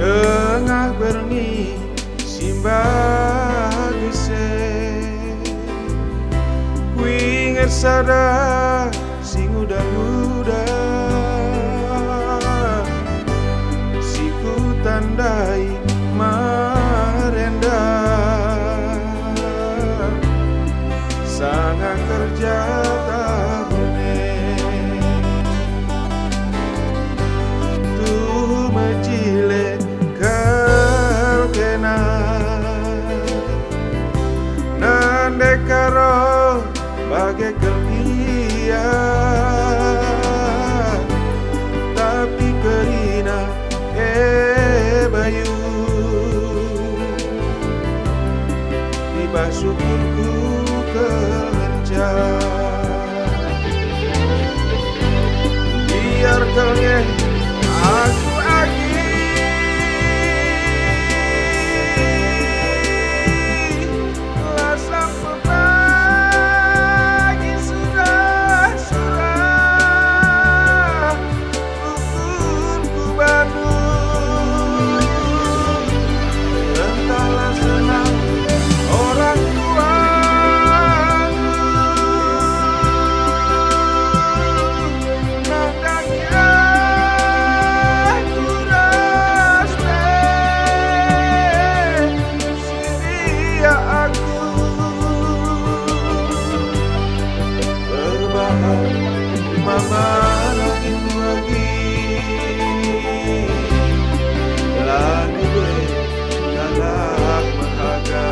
Tengah berni simbah gise kuinget sada sing udah siku tandai marenda sangat kerja tahune tuh mejile kalkena nande karo bagai kelkia tapi kerina bayu tiba syukurku kelencar biar kelnya aku mama lagi lagu dalam mahaga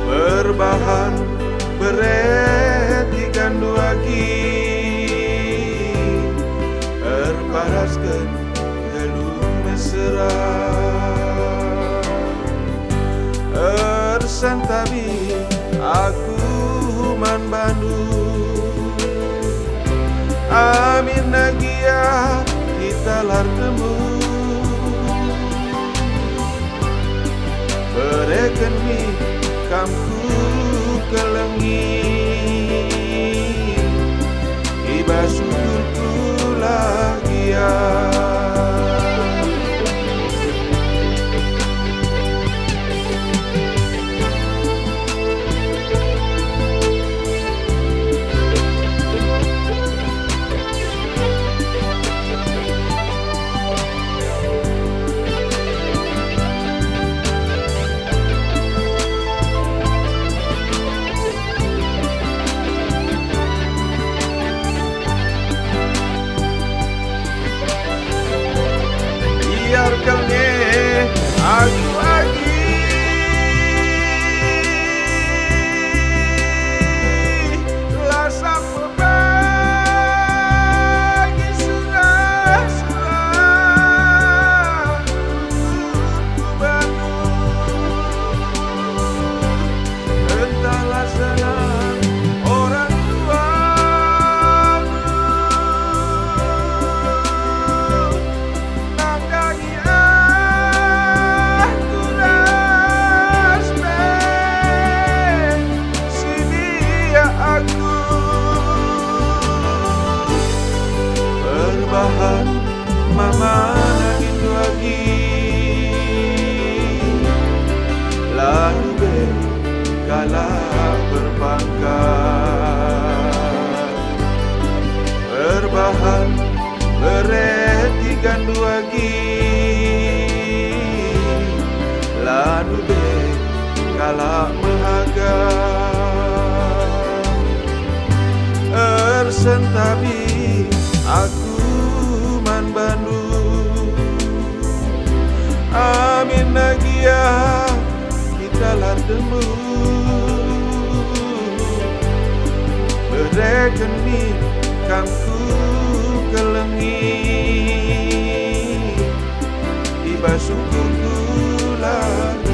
berbahan bereti gandu lagi berparaskan gelung mesra ersantabi aku man Bandung amin nagia kita lar temu bereken mi kamku kelengi iba syukurku lagi ya biarkannya aku lagi rasa berbagi sudah entahlah senang orang tua berbahan mama nangin lagi lalu kalah berpangkat berbahan bereti gandu lagi lalu kalah mahaga ersentabi aku man Bandung amin nagia kita lar temu bereken mi kamku kelengi basuh syukur gula.